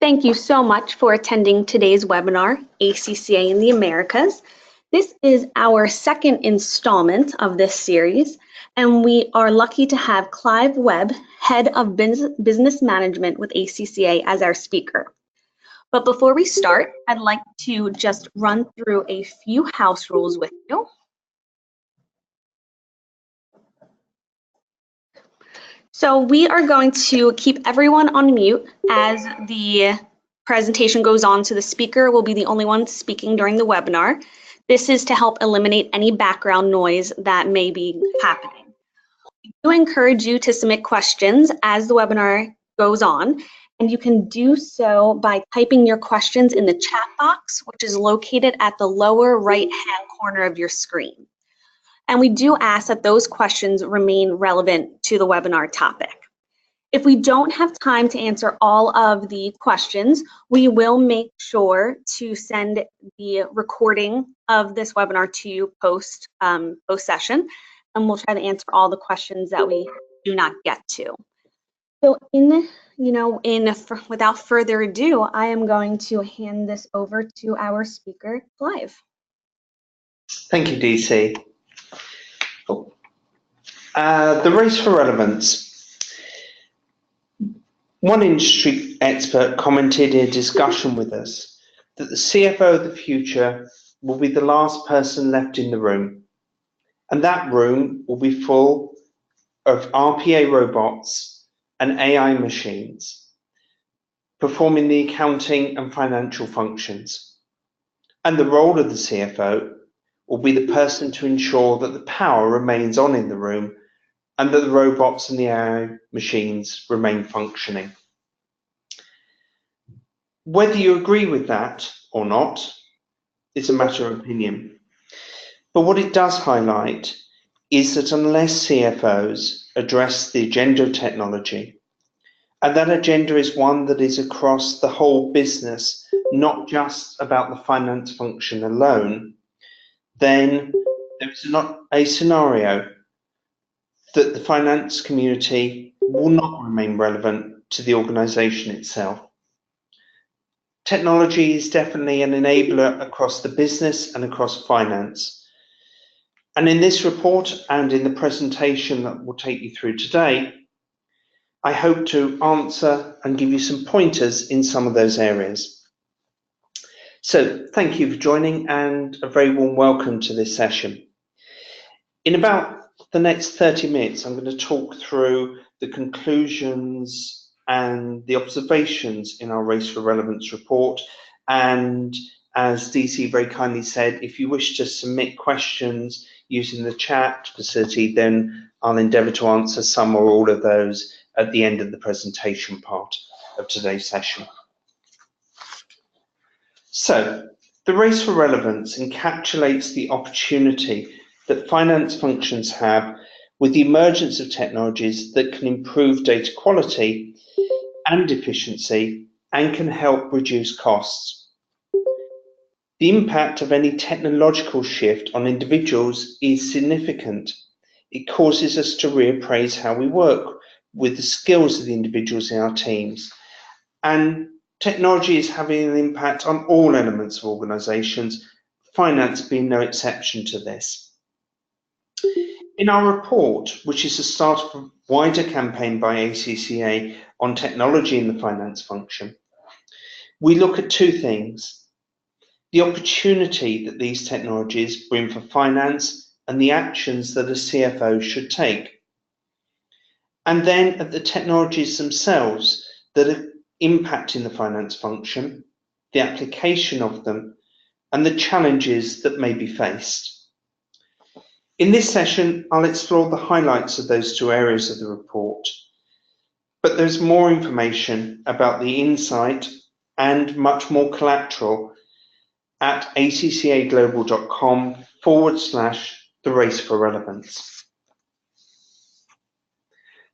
Thank you so much for attending today's webinar, ACCA in the Americas. This is our second installment of this series, and we are lucky to have Clive Webb, Head of Business Management with ACCA, as our speaker. But before we start, I'd like to just run through a few house rules with you. So we are going to keep everyone on mute as the presentation goes on, so the speaker will be the only one speaking during the webinar. This is to help eliminate any background noise that may be happening. We do encourage you to submit questions as the webinar goes on, and you can do so by typing your questions in the chat box, which is located at the lower right-hand corner of your screen. And we do ask that those questions remain relevant to the webinar topic. If we don't have time to answer all of the questions, we will make sure to send the recording of this webinar to you post session, and we'll try to answer all the questions that we do not get to. So without further ado, I am going to hand this over to our speaker, Clive. Thank you, DC. The race for relevance. One industry expert commented in a discussion with us that the CFO of the future will be the last person left in the room, and that room will be full of RPA robots and AI machines performing the accounting and financial functions. And the role of the CFO will be the person to ensure that the power remains on in the room and that the robots and the AI machines remain functioning. Whether you agree with that or not is a matter of opinion. But what it does highlight is that unless CFOs address the agenda of technology, and that agenda is one that is across the whole business, not just about the finance function alone, then there is not a scenario that the finance community will not remain relevant to the organization itself. Technology is definitely an enabler across the business and across finance. And in this report and in the presentation that we'll take you through today, I hope to answer and give you some pointers in some of those areas. So thank you for joining and a very warm welcome to this session. In about the next 30 minutes, I'm going to talk through the conclusions and the observations in our Race for Relevance report. And as DC very kindly said, if you wish to submit questions using the chat facility, then I'll endeavour to answer some or all of those at the end of the presentation part of today's session. So, the Race for Relevance encapsulates the opportunity that finance functions have with the emergence of technologies that can improve data quality and efficiency and can help reduce costs. The impact of any technological shift on individuals is significant. It causes us to reappraise how we work with the skills of the individuals in our teams. And technology is having an impact on all elements of organisations, finance being no exception to this. In our report, which is the start of a wider campaign by ACCA on technology in the finance function, we look at two things: the opportunity that these technologies bring for finance and the actions that a CFO should take, and then at the technologies themselves that are impacting the finance function, the application of them, and the challenges that may be faced. In this session, I'll explore the highlights of those two areas of the report, but there's more information about the insight and much more collateral at accaglobal.com/the race for relevance.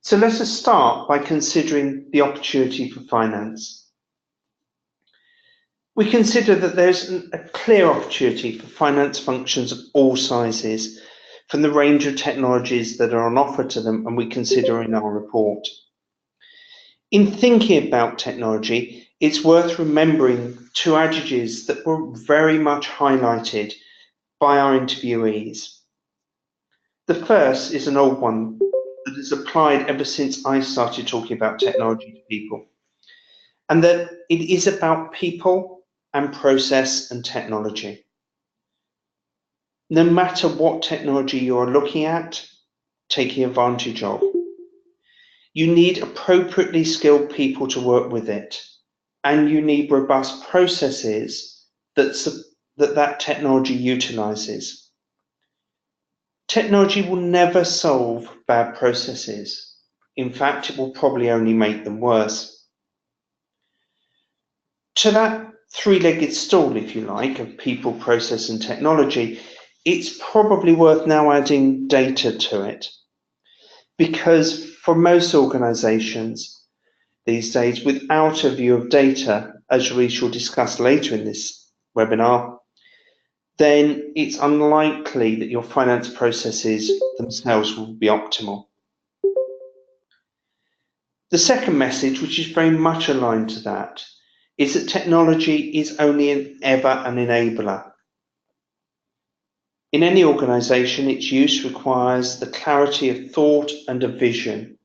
So let us start by considering the opportunity for finance. We consider that there's a clear opportunity for finance functions of all sizes from the range of technologies that are on offer to them and we consider in our report. In thinking about technology, it's worth remembering two adages that were very much highlighted by our interviewees. The first is an old one that has applied ever since I started talking about technology to people, and that it is about people and process and technology. No matter what technology you're looking at, taking advantage of, you need appropriately skilled people to work with it, and you need robust processes that technology utilizes. Technology will never solve bad processes. In fact, it will probably only make them worse. To that three-legged stool, if you like, of people, process, and technology, it's probably worth now adding data to it. Because for most organizations these days, without a view of data, as we shall discuss later in this webinar, then it's unlikely that your finance processes themselves will be optimal. The second message, which is very much aligned to that, is that technology is only ever an enabler. In any organization, its use requires the clarity of thought and of vision.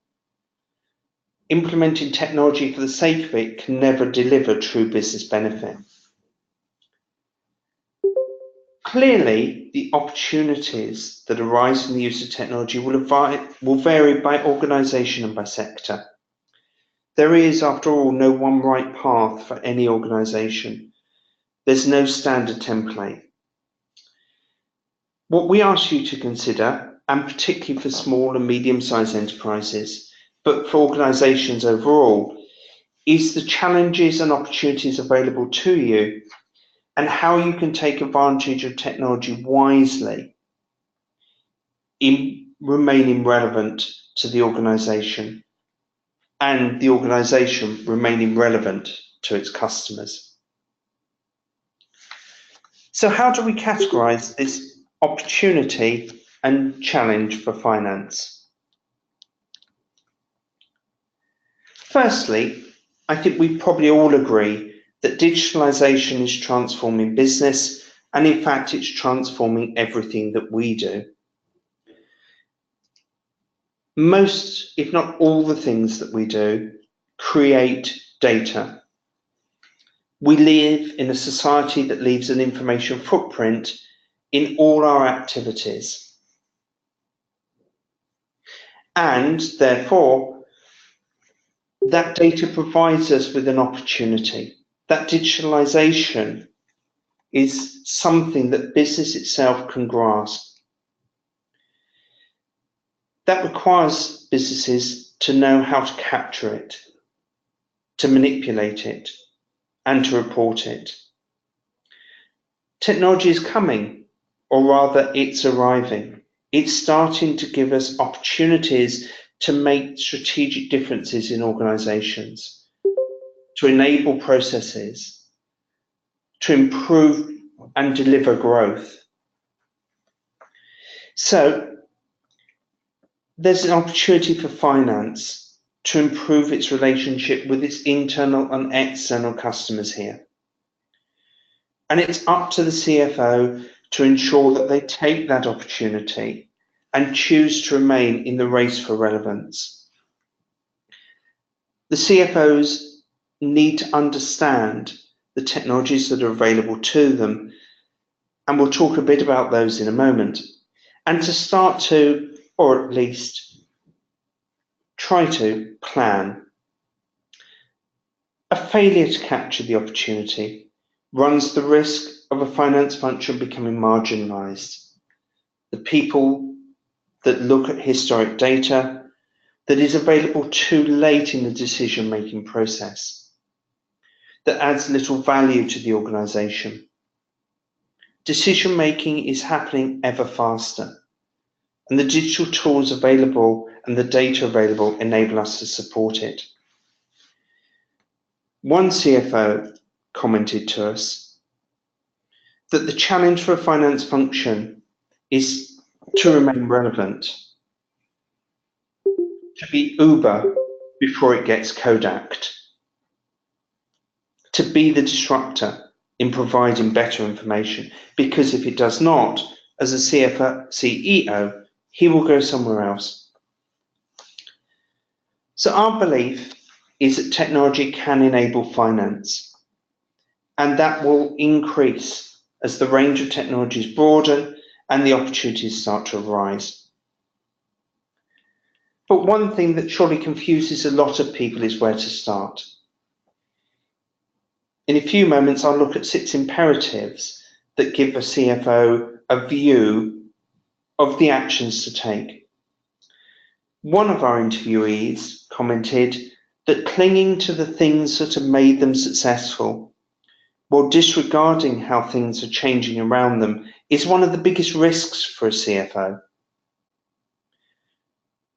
Implementing technology for the sake of it can never deliver true business benefit. Clearly, the opportunities that arise from the use of technology will vary by organisation and by sector. There is, after all, no one right path for any organisation. There's no standard template. What we ask you to consider, and particularly for small and medium-sized enterprises, but for organisations overall, is the challenges and opportunities available to you and how you can take advantage of technology wisely in remaining relevant to the organisation and the organisation remaining relevant to its customers. So how do we categorise this opportunity and challenge for finance? Firstly, I think we probably all agree that digitalisation is transforming business, and in fact it's transforming everything that we do. Most, if not all, the things that we do create data. We live in a society that leaves an information footprint in all our activities. And therefore, that data provides us with an opportunity. That digitalization is something that business itself can grasp. That requires businesses to know how to capture it, to manipulate it, and to report it. Technology is coming, or rather it's arriving. It's starting to give us opportunities to make strategic differences in organizations, to enable processes, to improve and deliver growth. So there's an opportunity for finance to improve its relationship with its internal and external customers here. And it's up to the CFO to ensure that they take that opportunity and choose to remain in the race for relevance. The CFOs need to understand the technologies that are available to them, and we'll talk a bit about those in a moment, and to start to, or at least try to, plan. A failure to capture the opportunity runs the risk of a finance function becoming marginalized. The people that look at historic data that is available too late in the decision-making process, that adds little value to the organization. Decision-making is happening ever faster, and the digital tools available and the data available enable us to support it. One CFO commented to us that the challenge for a finance function is to remain relevant, to be Uber before it gets Kodaked. to be the disruptor in providing better information, because if it does not, as a CEO, he will go somewhere else. So our belief is that technology can enable finance, and that will increase as the range of technologies broaden and the opportunities start to arise. But one thing that surely confuses a lot of people is where to start. In a few moments, I'll look at 6 imperatives that give a CFO a view of the actions to take. One of our interviewees commented that clinging to the things that have made them successful while disregarding how things are changing around them is one of the biggest risks for a CFO.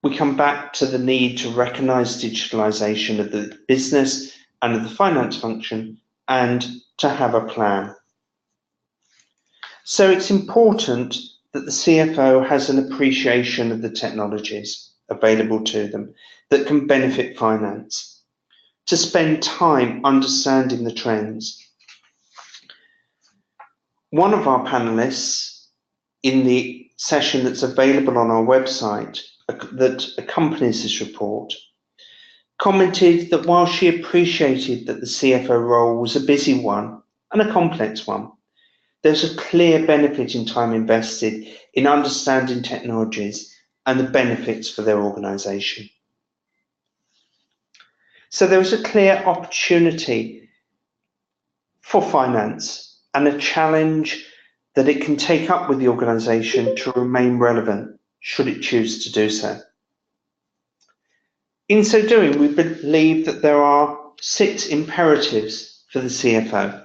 We come back to the need to recognise digitalisation of the business and of the finance function, and to have a plan. So it's important that the CFO has an appreciation of the technologies available to them that can benefit finance, to spend time understanding the trends. One of our panelists in the session that's available on our website that accompanies this report commented that while she appreciated that the CFO role was a busy one and a complex one, there's a clear benefit in time invested in understanding technologies and the benefits for their organisation. So there was a clear opportunity for finance and a challenge that it can take up with the organisation to remain relevant, should it choose to do so. In so doing, we believe that there are 6 imperatives for the CFO.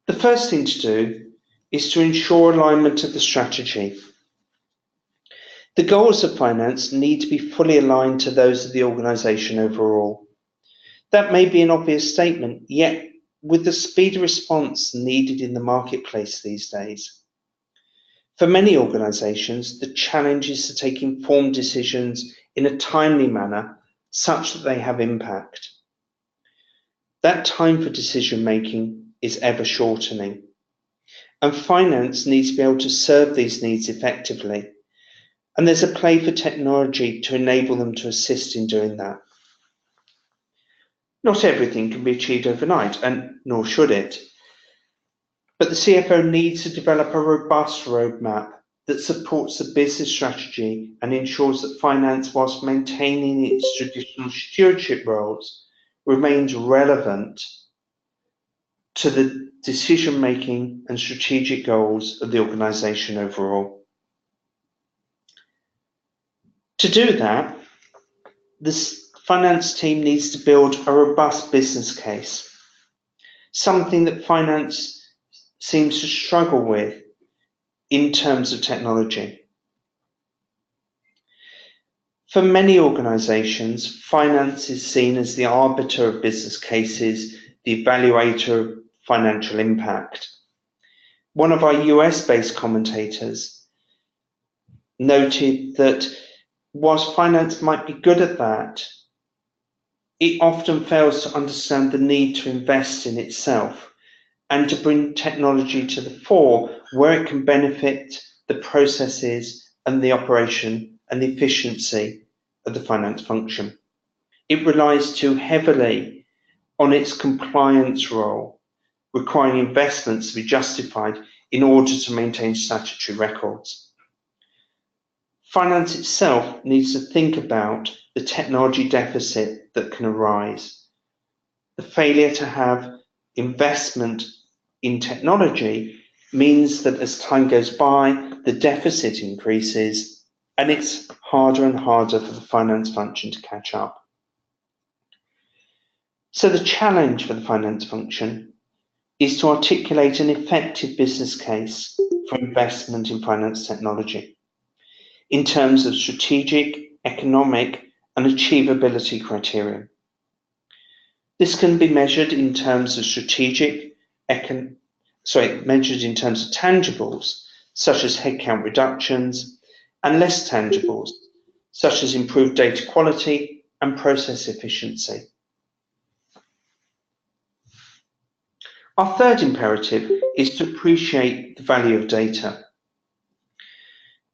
The first thing to do is to ensure alignment of the strategy. The goals of finance need to be fully aligned to those of the organisation overall. That may be an obvious statement, yet with the speed of response needed in the marketplace these days, for many organisations, the challenge is to take informed decisions in a timely manner such that they have impact. That time for decision making is ever shortening, and finance needs to be able to serve these needs effectively, and there's a play for technology to enable them to assist in doing that. Not everything can be achieved overnight, and nor should it. But the CFO needs to develop a robust roadmap that supports the business strategy and ensures that finance, whilst maintaining its traditional stewardship roles, remains relevant to the decision-making and strategic goals of the organisation overall. To do that, this finance team needs to build a robust business case, something that finance seems to struggle with in terms of technology. For many organisations, finance is seen as the arbiter of business cases, the evaluator of financial impact. One of our US-based commentators noted that whilst finance might be good at that, it often fails to understand the need to invest in itself and to bring technology to the fore where it can benefit the processes and the operation and the efficiency of the finance function. It relies too heavily on its compliance role, requiring investments to be justified in order to maintain statutory records. Finance itself needs to think about the technology deficit that can arise. The failure to have investment in technology means that as time goes by, the deficit increases and it's harder and harder for the finance function to catch up. So the challenge for the finance function is to articulate an effective business case for investment in finance technology in terms of strategic, economic, and achievability criteria. This can be measured in terms of measured in terms of tangibles, such as headcount reductions, and less tangibles, such as improved data quality and process efficiency. Our third imperative is to appreciate the value of data.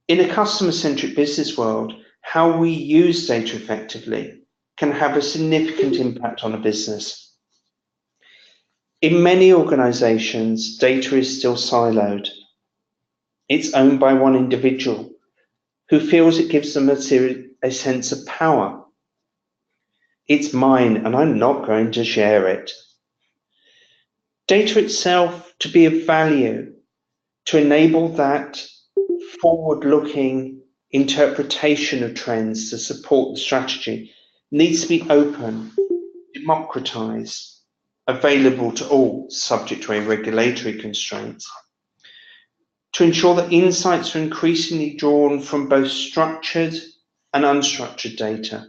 In a customer-centric business world, how we use data effectively can have a significant impact on a business. In many organizations, data is still siloed. It's owned by one individual who feels it gives them a sense of power. It's mine and I'm not going to share it. Data itself to be of value, to enable that forward-looking interpretation of trends to support the strategy, needs to be open, democratized, available to all, subject to any regulatory constraints, to ensure that insights are increasingly drawn from both structured and unstructured data,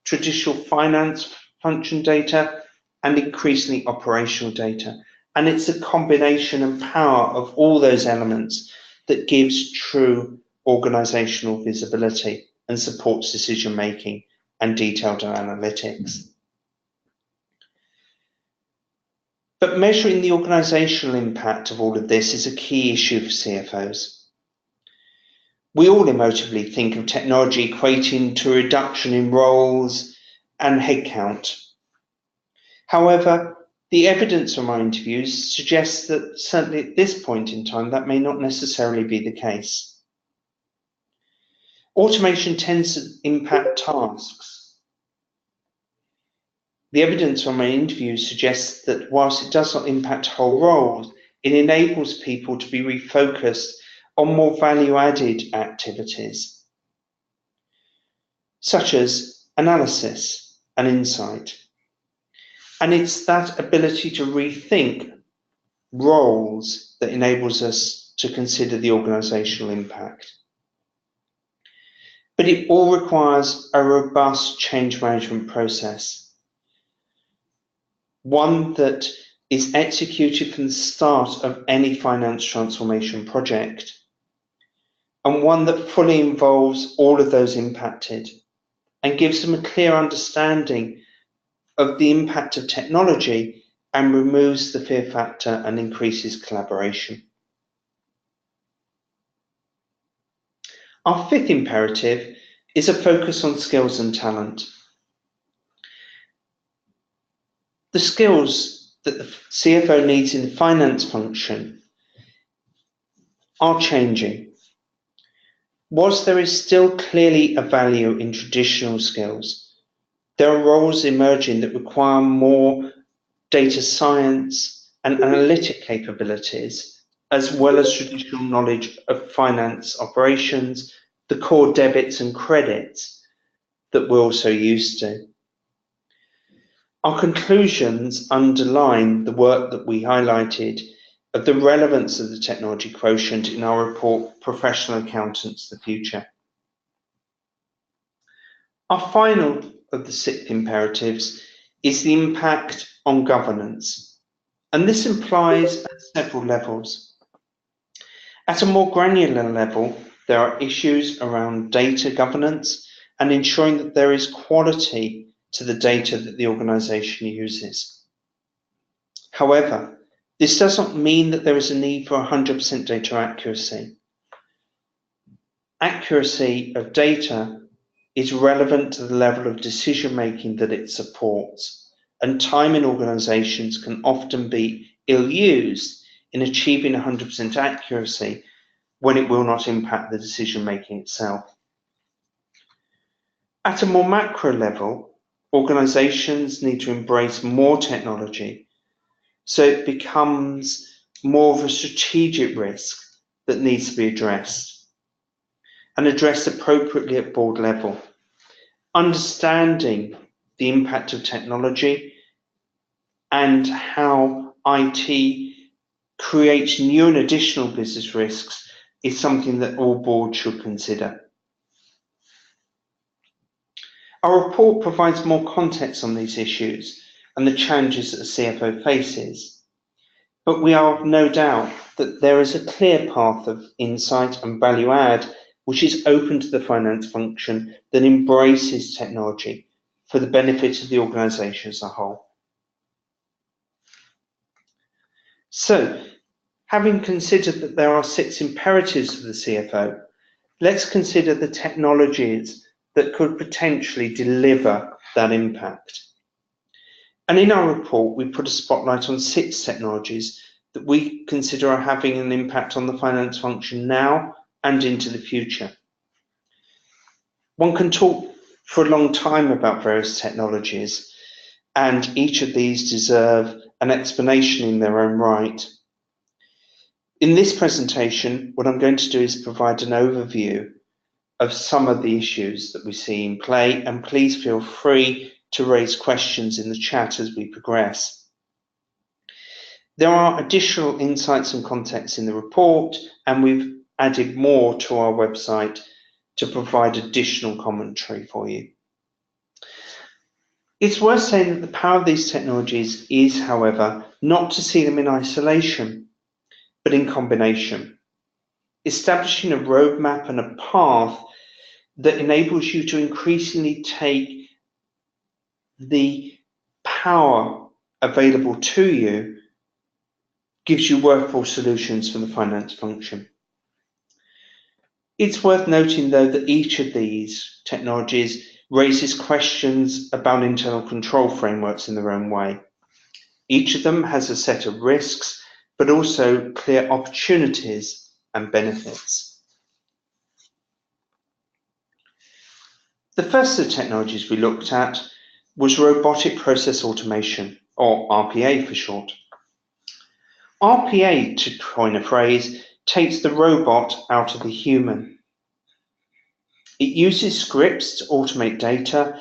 traditional finance function data, and increasingly operational data. And it's a combination and power of all those elements that gives true organizational visibility and supports decision making and detailed analytics. But measuring the organizational impact of all of this is a key issue for CFOs. We all emotively think of technology equating to a reduction in roles and headcount. However, the evidence from our interviews suggests that certainly at this point in time, that may not necessarily be the case. Automation tends to impact tasks. The evidence from our interviews suggests that whilst it does not impact whole roles, it enables people to be refocused on more value-added activities, such as analysis and insight. And it's that ability to rethink roles that enables us to consider the organizational impact. But it all requires a robust change management process, one that is executed from the start of any finance transformation project, and one that fully involves all of those impacted and gives them a clear understanding of the impact of technology and removes the fear factor and increases collaboration. Our fifth imperative is a focus on skills and talent. The skills that the CFO needs in the finance function are changing. Whilst there is still clearly a value in traditional skills, there are roles emerging that require more data science and analytic capabilities, as well as traditional knowledge of finance operations, the core debits and credits that we're also used to. Our conclusions underline the work that we highlighted of the relevance of the technology quotient in our report, Professional Accountants, the Future. Our final of the 6 imperatives is the impact on governance, and this implies at several levels. At a more granular level, there are issues around data governance and ensuring that there is quality to the data that the organization uses. However, this does not mean that there is a need for 100% data accuracy. Accuracy of data is relevant to the level of decision making that it supports, and time in organizations can often be ill-used in achieving 100% accuracy when it will not impact the decision making itself. At a more macro level, organizations need to embrace more technology so it becomes more of a strategic risk that needs to be addressed and addressed appropriately at board level. Understanding the impact of technology and how IT creates new and additional business risks is something that all boards should consider. Our report provides more context on these issues and the challenges that a CFO faces, but we are of no doubt that there is a clear path of insight and value add which is open to the finance function that embraces technology for the benefit of the organisation as a whole. So, having considered that there are 6 imperatives for the CFO, let's consider the technologies that could potentially deliver that impact. And in our report, we put a spotlight on 6 technologies that we consider are having an impact on the finance function now and into the future. One can talk for a long time about various technologies, and each of these deserve an explanation in their own right. In this presentation, what I'm going to do is provide an overview of some of the issues that we see in play, and please feel free to raise questions in the chat as we progress. There are additional insights and context in the report, and we've added more to our website to provide additional commentary for you. It's worth saying that the power of these technologies is, however, not to see them in isolation, but in combination, establishing a roadmap and a path that enables you to increasingly take the power available to you, gives you workable solutions for the finance function. It's worth noting, though, that each of these technologies raises questions about internal control frameworks in their own way. Each of them has a set of risks, but also clear opportunities and benefits. The first of the technologies we looked at was robotic process automation, or RPA for short. RPA, to coin a phrase, takes the robot out of the human. It uses scripts to automate data,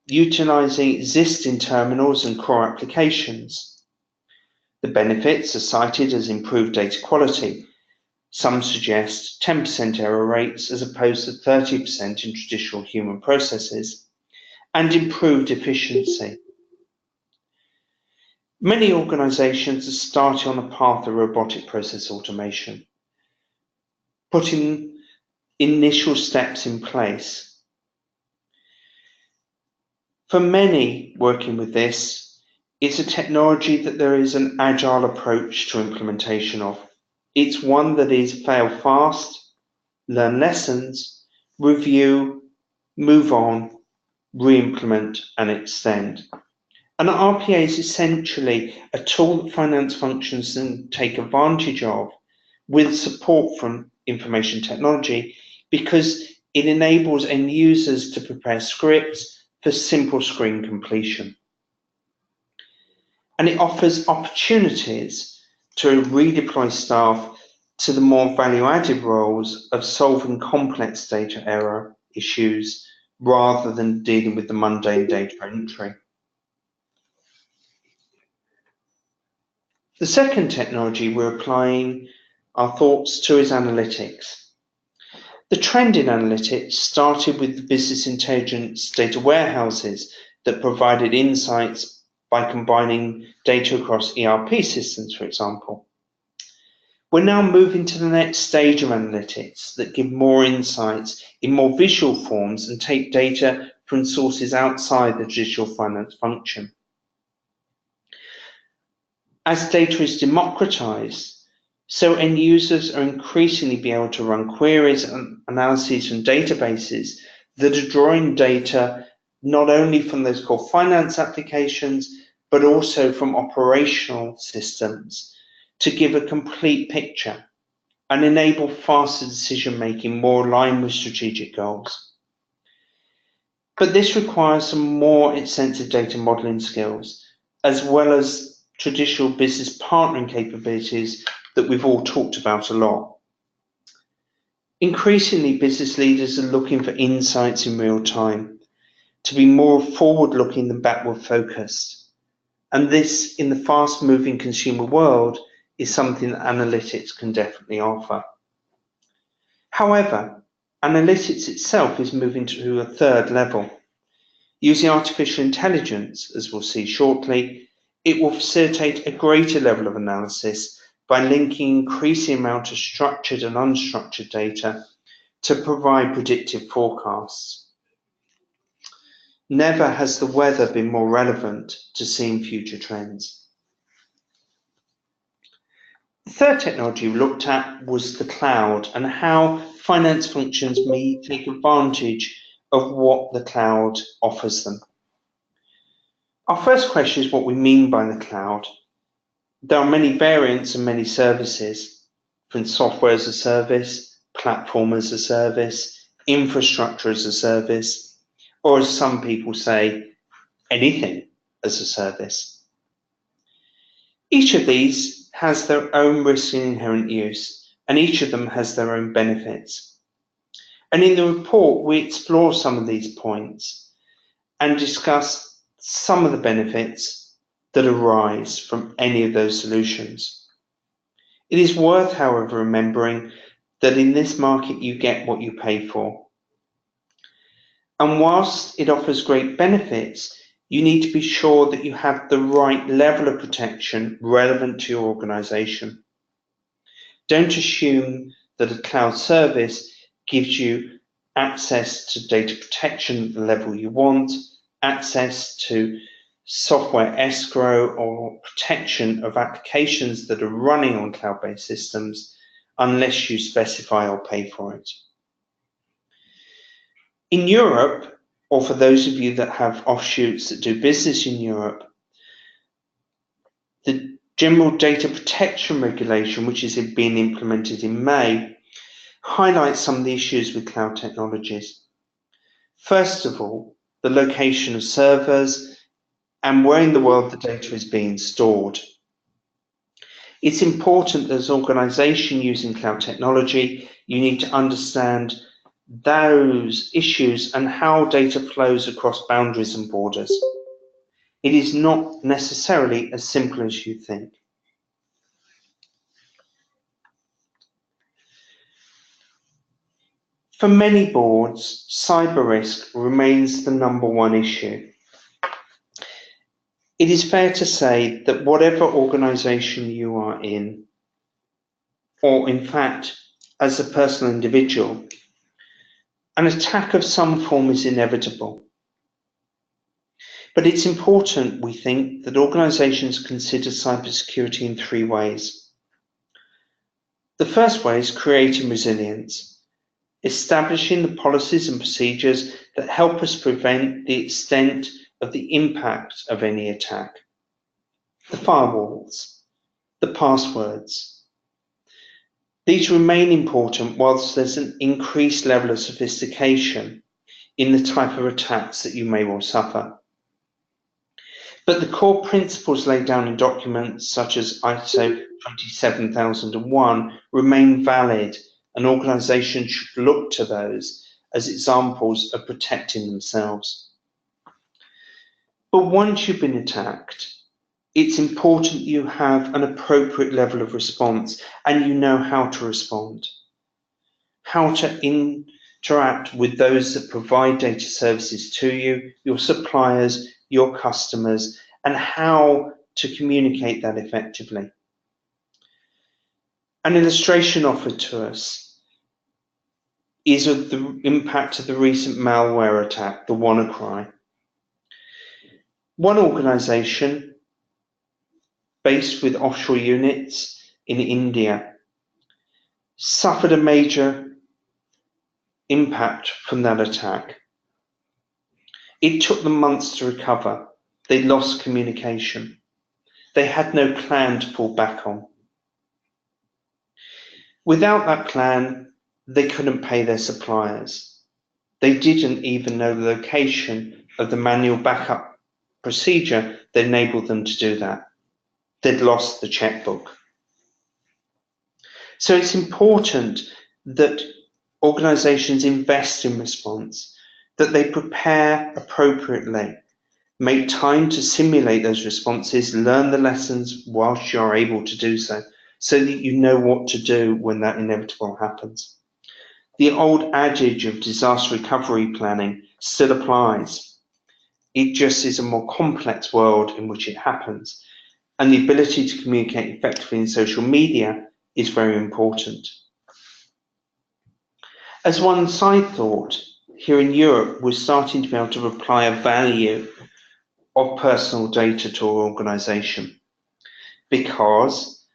utilizing existing terminals and core applications. The benefits are cited as improved data quality. Some suggest 10% error rates as opposed to 30% in traditional human processes, and improved efficiency. Many organizations are starting on a path of robotic process automation, putting initial steps in place. For many working with this, it's a technology that there is an agile approach to implementation of. It's one that is fail fast, learn lessons, review, move on, re-implement and extend. And RPA is essentially a tool that finance functions can take advantage of with support from information technology, because it enables end users to prepare scripts for simple screen completion. And it offers opportunities to redeploy staff to the more value-added roles of solving complex data error issues rather than dealing with the mundane data entry. The second technology we're applying our thoughts to is analytics. The trend in analytics started with the business intelligence data warehouses that provided insights by combining data across ERP systems, for example. We're now moving to the next stage of analytics that give more insights in more visual forms and take data from sources outside the traditional finance function. As data is democratized, so end users are increasingly be able to run queries and analyses from databases that are drawing data not only from those core finance applications, but also from operational systems to give a complete picture and enable faster decision making more aligned with strategic goals. But this requires some more extensive data modeling skills, as well as traditional business partnering capabilities that we've all talked about a lot. Increasingly, business leaders are looking for insights in real time, to be more forward-looking than backward-focused. And this, in the fast-moving consumer world, is something that analytics can definitely offer. However, analytics itself is moving to a third level. Using artificial intelligence, as we'll see shortly, it will facilitate a greater level of analysis by linking increasing amount of structured and unstructured data to provide predictive forecasts. Never has the weather been more relevant to seeing future trends. The third technology we looked at was the cloud and how finance functions may take advantage of what the cloud offers them. Our first question is what we mean by the cloud. There are many variants and many services, from software as a service, platform as a service, infrastructure as a service, or as some people say, anything as a service. Each of these has their own risks and inherent use, and each of them has their own benefits. And in the report, we explore some of these points and discuss some of the benefits that arise from any of those solutions. It is worth, however, remembering that in this market you get what you pay for. And whilst it offers great benefits, you need to be sure that you have the right level of protection relevant to your organization. Don't assume that a cloud service gives you access to data protection at the level you want, access to software escrow or protection of applications that are running on cloud-based systems unless you specify or pay for it. In Europe, or for those of you that have offshoots that do business in Europe, the General Data Protection Regulation, which is being implemented in May, highlights some of the issues with cloud technologies. First of all, the location of servers and where in the world the data is being stored. It's important that as an organization using cloud technology, you need to understand those issues and how data flows across boundaries and borders. It is not necessarily as simple as you think. For many boards, cyber risk remains the #1 issue. It is fair to say that whatever organization you are in, or in fact, as a personal individual, an attack of some form is inevitable. But it's important, we think, that organizations consider cybersecurity in 3 ways. The first way is creating resilience, establishing the policies and procedures that help us prevent the extent of the impact of any attack. The firewalls, the passwords. These remain important whilst there's an increased level of sophistication in the type of attacks that you may well suffer. But the core principles laid down in documents such as ISO 27001 remain valid, and organizations should look to those as examples of protecting themselves. But once you've been attacked, it's important you have an appropriate level of response and you know how to respond, how to interact with those that provide data services to you, your suppliers, your customers, and how to communicate that effectively. An illustration offered to us is of the impact of the recent malware attack, the WannaCry. One organization based with offshore units in India suffered a major impact from that attack. It took them months to recover. They lost communication. They had no plan to fall back on. Without that plan, they couldn't pay their suppliers. They didn't even know the location of the manual backup procedure that enabled them to do that. They'd lost the checkbook. So it's important that organizations invest in response, that they prepare appropriately, make time to simulate those responses, learn the lessons whilst you're able to do so that you know what to do when that inevitable happens. The old adage of disaster recovery planning still applies. It just is a more complex world in which it happens, and the ability to communicate effectively in social media is very important. As one side thought, here in Europe, we're starting to be able to apply a value of personal data to our organization, because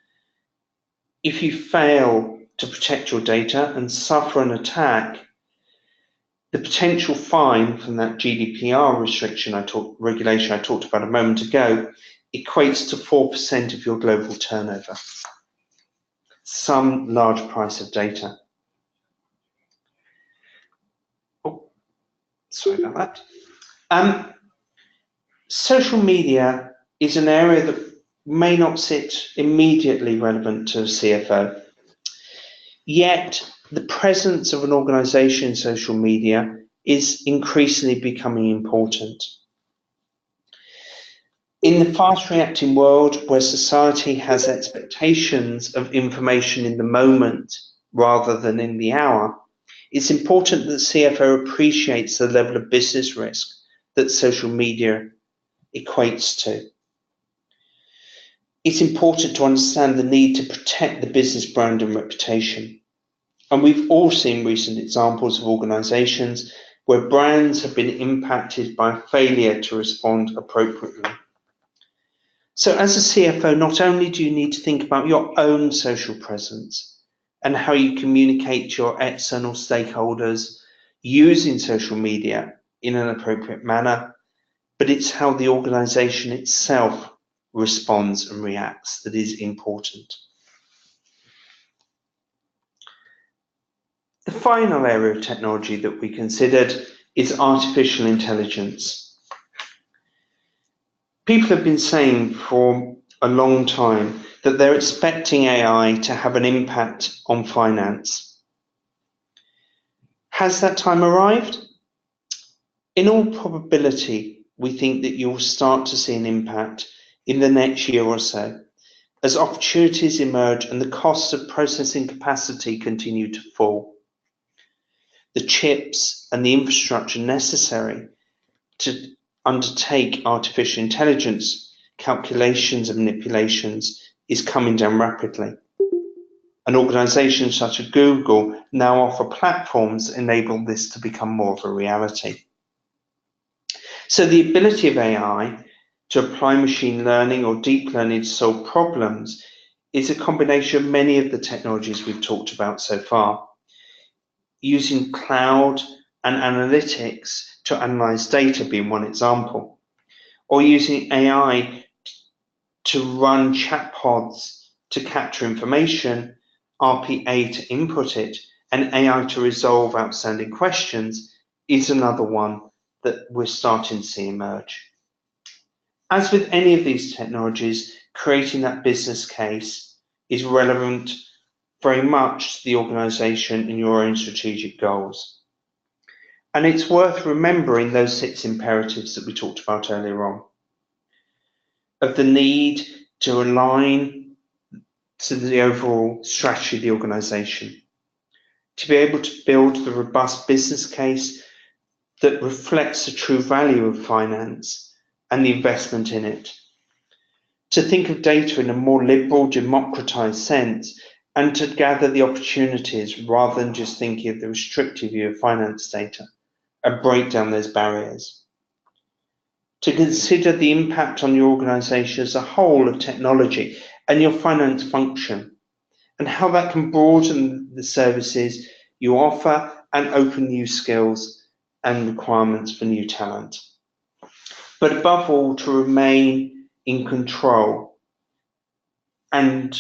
if you fail to protect your data and suffer an attack, the potential fine from that GDPR regulation I talked about a moment ago equates to 4% of your global turnover. Some large price of data. Oh, sorry about that. Social media is an area that may not sit immediately relevant to a CFO. Yet, the presence of an organization in social media is increasingly becoming important. In the fast-reacting world where society has expectations of information in the moment rather than in the hour, it's important that the CFO appreciates the level of business risk that social media equates to. It's important to understand the need to protect the business brand and reputation. And we've all seen recent examples of organizations where brands have been impacted by failure to respond appropriately. So as a CFO, not only do you need to think about your own social presence and how you communicate to your external stakeholders using social media in an appropriate manner, but it's how the organization itself responds and reacts that is important. The final area of technology that we considered is artificial intelligence. People have been saying for a long time that they're expecting AI to have an impact on finance. Has that time arrived? In all probability, we think that you'll start to see an impact in the next year or so as opportunities emerge and the costs of processing capacity continue to fall. The chips and the infrastructure necessary to undertake artificial intelligence calculations and manipulations is coming down rapidly. And organizations such as Google now offer platforms that enable this to become more of a reality. So the ability of AI to apply machine learning or deep learning to solve problems is a combination of many of the technologies we've talked about so far. Using cloud and analytics to analyze data being one example, or using AI to run chatbots to capture information, RPA to input it, and AI to resolve outstanding questions is another one that we're starting to see emerge. As with any of these technologies, creating that business case is relevant very much to the organization and your own strategic goals. And it's worth remembering those 6 imperatives that we talked about earlier on, of the need to align to the overall strategy of the organization, to be able to build the robust business case that reflects the true value of finance and the investment in it, to think of data in a more liberal, democratized sense, and to gather the opportunities rather than just thinking of the restrictive view of finance data and break down those barriers. To consider the impact on your organization as a whole of technology and your finance function, and how that can broaden the services you offer and open new skills and requirements for new talent. But above all, to remain in control and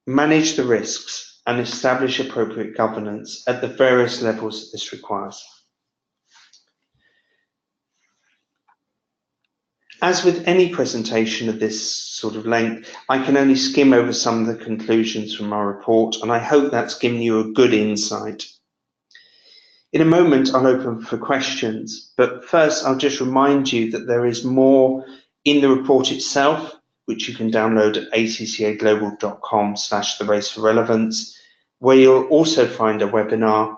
manage the risks and establish appropriate governance at the various levels that this requires. As with any presentation of this sort of length, I can only skim over some of the conclusions from our report, and I hope that's given you a good insight. In a moment, I'll open for questions, but first I'll just remind you that there is more in the report itself, which you can download at accaglobal.com/therraceforrelevance, where you'll also find a webinar,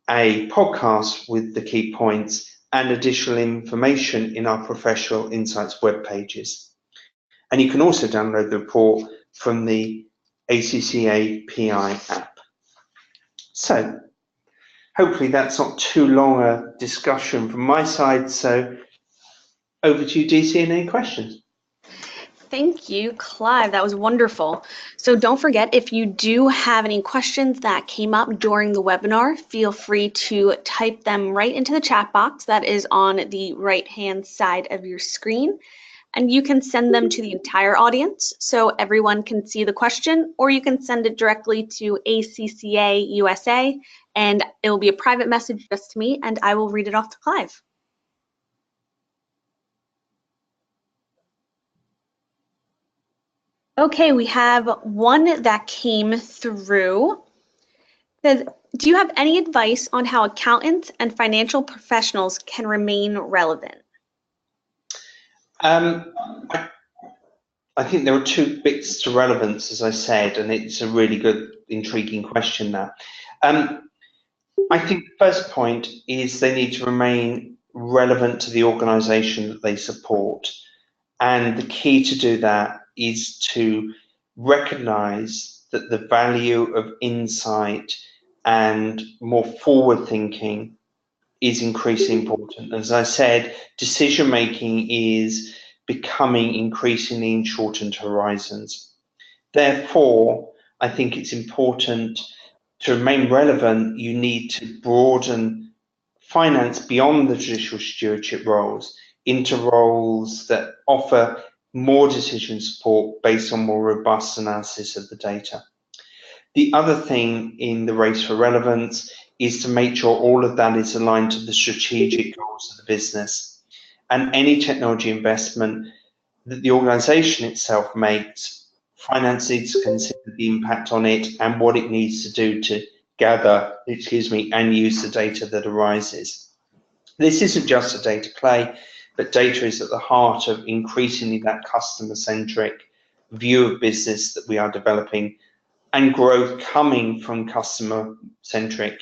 a podcast with the key points, and additional information in our Professional Insights web pages. And you can also download the report from the ACCA PI app. So, hopefully that's not too long a discussion from my side, so over to you, DC, and any questions? Thank you, Clive. That was wonderful. So don't forget, if you do have any questions that came up during the webinar, feel free to type them right into the chat box that is on the right-hand side of your screen. And you can send them to the entire audience so everyone can see the question, or you can send it directly to ACCA USA, and it will be a private message just to me, and I will read it off to Clive. Okay, we have one that came through. Says, do you have any advice on how accountants and financial professionals can remain relevant? I think there are two bits to relevance, as I said, and it's a really good, intriguing question there. I think the first point is they need to remain relevant to the organisation that they support. And the key to do that is to recognise that the value of insight and more forward thinking is increasingly important. As I said, decision making is becoming increasingly in shortened horizons. Therefore, I think it's important to remain relevant. You need to broaden finance beyond the traditional stewardship roles into roles that offer more decision support based on more robust analysis of the data. The other thing in the race for relevance is to make sure all of that is aligned to the strategic goals of the business. And any technology investment that the organization itself makes, finance needs to consider the impact on it and what it needs to do to gather, and use the data that arises. This isn't just a data play, but data is at the heart of increasingly that customer-centric view of business that we are developing, and growth coming from customer-centric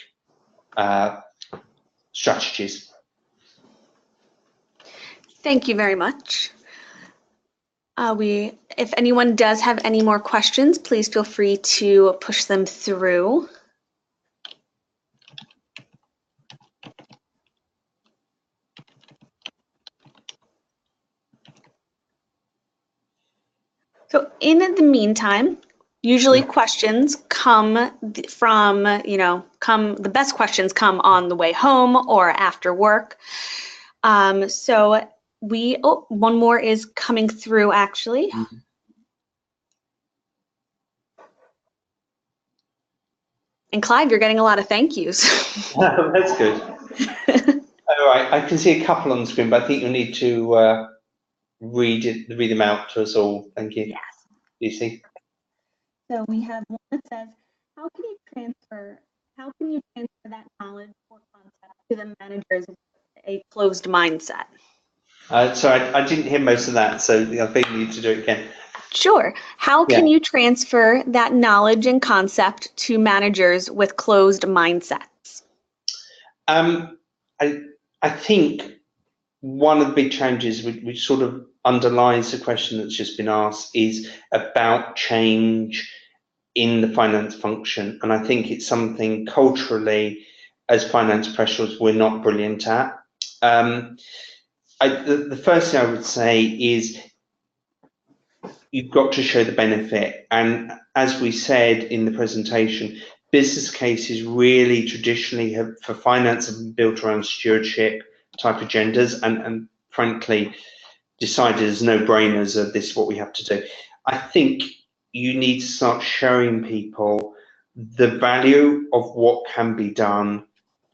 strategies. Thank you very much. If anyone does have any more questions, please feel free to push them through. So in the meantime, usually questions come from, the best questions come on the way home or after work. So one more is coming through actually. Mm-hmm. And Clive, you're getting a lot of thank yous. That's good. All right, I can see a couple on the screen, but I think you'll need to read them out to us all. Thank you. Yes. Lucy. So we have one that says, how can you transfer that knowledge or concept to the managers with a closed mindset? Sorry, I didn't hear most of that, so I think you need to do it again. Sure. How can you transfer that knowledge and concept to managers with closed mindsets? I think one of the big challenges which sort of underlies the question that's just been asked is about change in the finance function. And I think it's something culturally, as finance professionals, we're not brilliant at. The first thing I would say is you've got to show the benefit. And as we said in the presentation, business cases really traditionally for finance have been built around stewardship type agendas and frankly decided as no-brainers of this is what we have to do. I think you need to start showing people the value of what can be done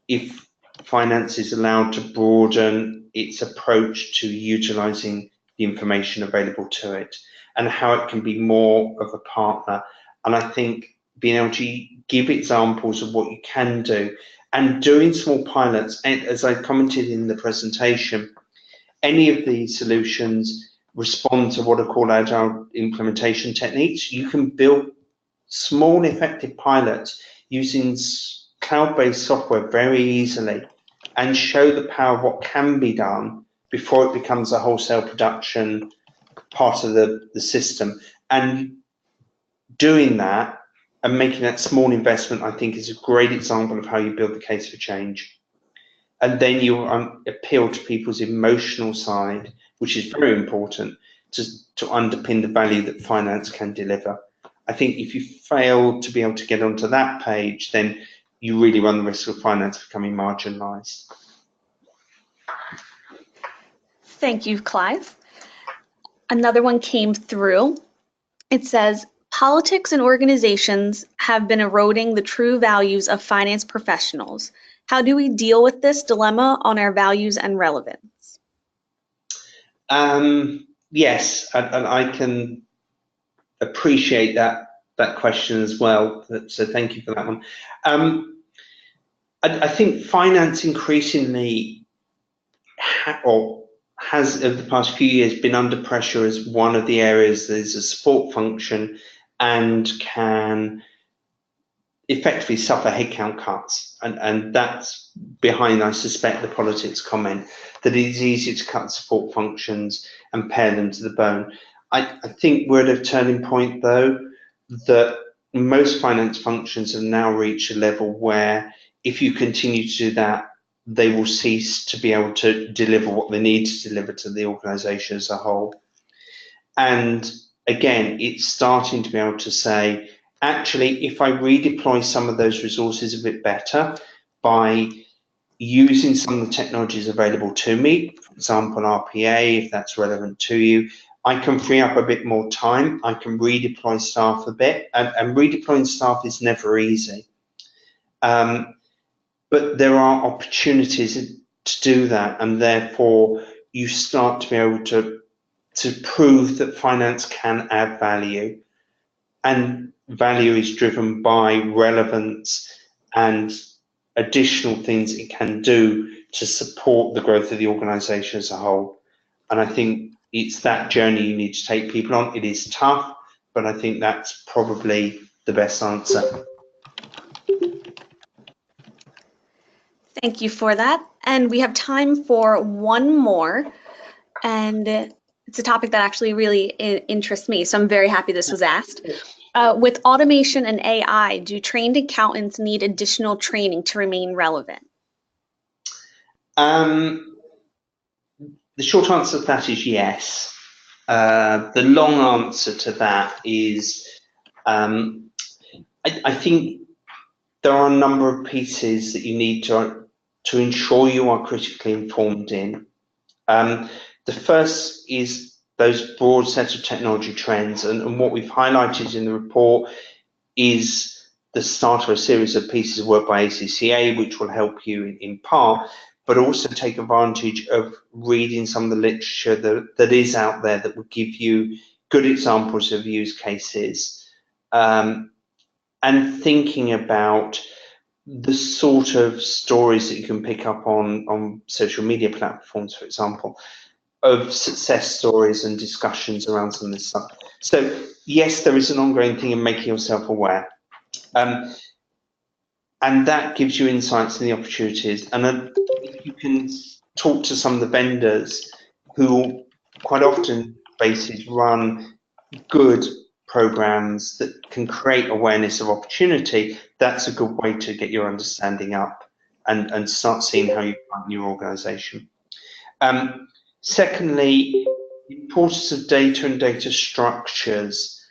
if finance is allowed to broaden its approach to utilizing the information available to it, and how it can be more of a partner. And I think being able to give examples of what you can do and doing small pilots, and as I commented in the presentation, any of these solutions respond to what are called agile implementation techniques. You can build small effective pilots using cloud-based software very easily and show the power of what can be done before it becomes a wholesale production part of the system. And doing that and making that small investment, I think, is a great example of how you build the case for change. And then you appeal to people's emotional side, which is very important, to underpin the value that finance can deliver. I think if you fail to be able to get onto that page, then you really run the risk of finance becoming marginalised. Thank you, Clive. Another one came through. It says, politics and organizations have been eroding the true values of finance professionals. How do we deal with this dilemma on our values and relevance? Yes, and I can appreciate that question as well. So thank you for that one. I think finance increasingly has over the past few years been under pressure as one of the areas that is a support function and can effectively suffer headcount cuts. And that's behind, I suspect, the politics comment, that it is easier to cut support functions and pare them to the bone. I think we're at a turning point, though, that most finance functions have now reached a level where if you continue to do that, they will cease to be able to deliver what they need to deliver to the organisation as a whole. And again, it's starting to be able to say, actually, if I redeploy some of those resources a bit better by using some of the technologies available to me, for example, RPA, if that's relevant to you, I can free up a bit more time. I can redeploy staff a bit, and redeploying staff is never easy. But there are opportunities to do that, and therefore you start to be able to prove that finance can add value, and value is driven by relevance and additional things it can do to support the growth of the organisation as a whole. And I think it's that journey you need to take people on. It is tough, but I think that's probably the best answer. Thank you for that. And we have time for one more. And it's a topic that actually really interests me, so I'm very happy this was asked. With automation and AI, do trained accountants need additional training to remain relevant? The short answer to that is yes. The long answer to that is I think there are a number of pieces that you need to ensure you are critically informed in. The first is those broad set of technology trends, and what we've highlighted in the report is the start of a series of pieces of work by ACCA, which will help you in part, but also take advantage of reading some of the literature that is out there that will give you good examples of use cases, and thinking about the sort of stories that you can pick up on social media platforms, for example, of success stories and discussions around some of this stuff. So yes, there is an ongoing thing in making yourself aware. And that gives you insights and the opportunities. And if you can talk to some of the vendors who quite often bases run good programs that can create awareness of opportunity, that's a good way to get your understanding up and start seeing how you run your organization. Secondly, the importance of data and data structures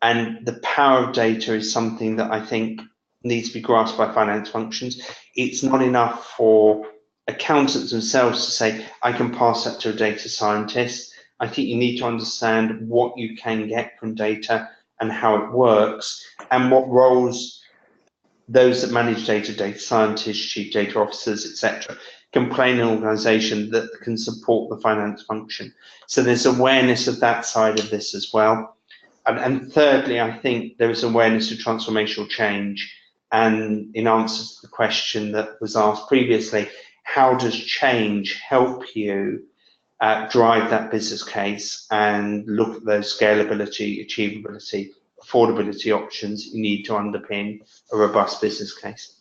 and the power of data is something that I think needs to be grasped by finance functions. It's not enough for accountants themselves to say, I can pass that to a data scientist. I think you need to understand what you can get from data and how it works, and what roles those that manage data scientists, chief data officers, etc., can play in an organization that can support the finance function. So there's awareness of that side of this as well. And thirdly, I think there is awareness of transformational change. And in answer to the question that was asked previously, how does change help you drive that business case and look at those scalability, achievability, affordability options you need to underpin a robust business case?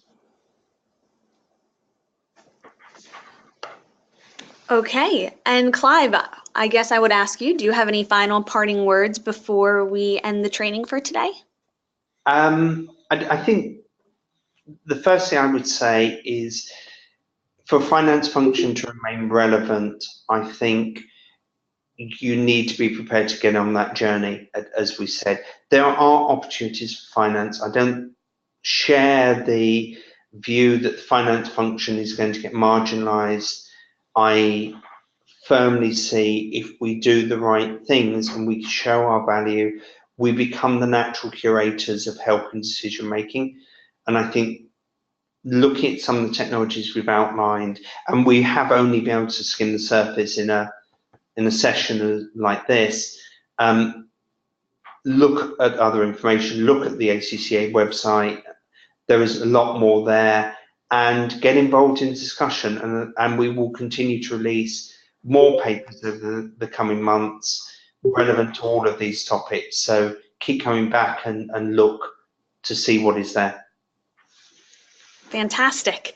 Okay, and Clive, I guess I would ask you, do you have any final parting words before we end the training for today? I think the first thing I would say is, for finance function to remain relevant, I think you need to be prepared to get on that journey. As we said, there are opportunities for finance. I don't share the view that the finance function is going to get marginalized. I firmly see if we do the right things and we show our value, we become the natural curators of helping decision making. And I think looking at some of the technologies we've outlined, and we have only been able to skim the surface in a session like this, look at other information, look at the ACCA website. There is a lot more there, and get involved in discussion. And we will continue to release more papers over the coming months relevant to all of these topics. So keep coming back and look to see what is there. Fantastic.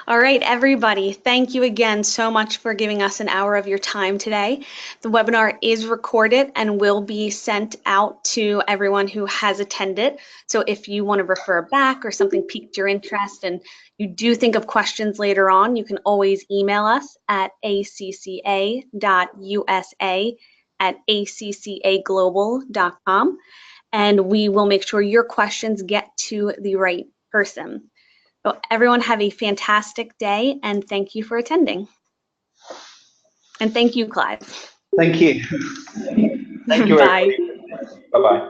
All right, everybody, thank you again so much for giving us an hour of your time today. The webinar is recorded and will be sent out to everyone who has attended. So if you want to refer back or something piqued your interest and you do think of questions later on, you can always email us at acca.usa@acccaglobal.com, and we will make sure your questions get to the right person. So everyone have a fantastic day, and thank you for attending. And thank you, Clive. Thank you. Thank you, Bye. everybody. Bye-bye.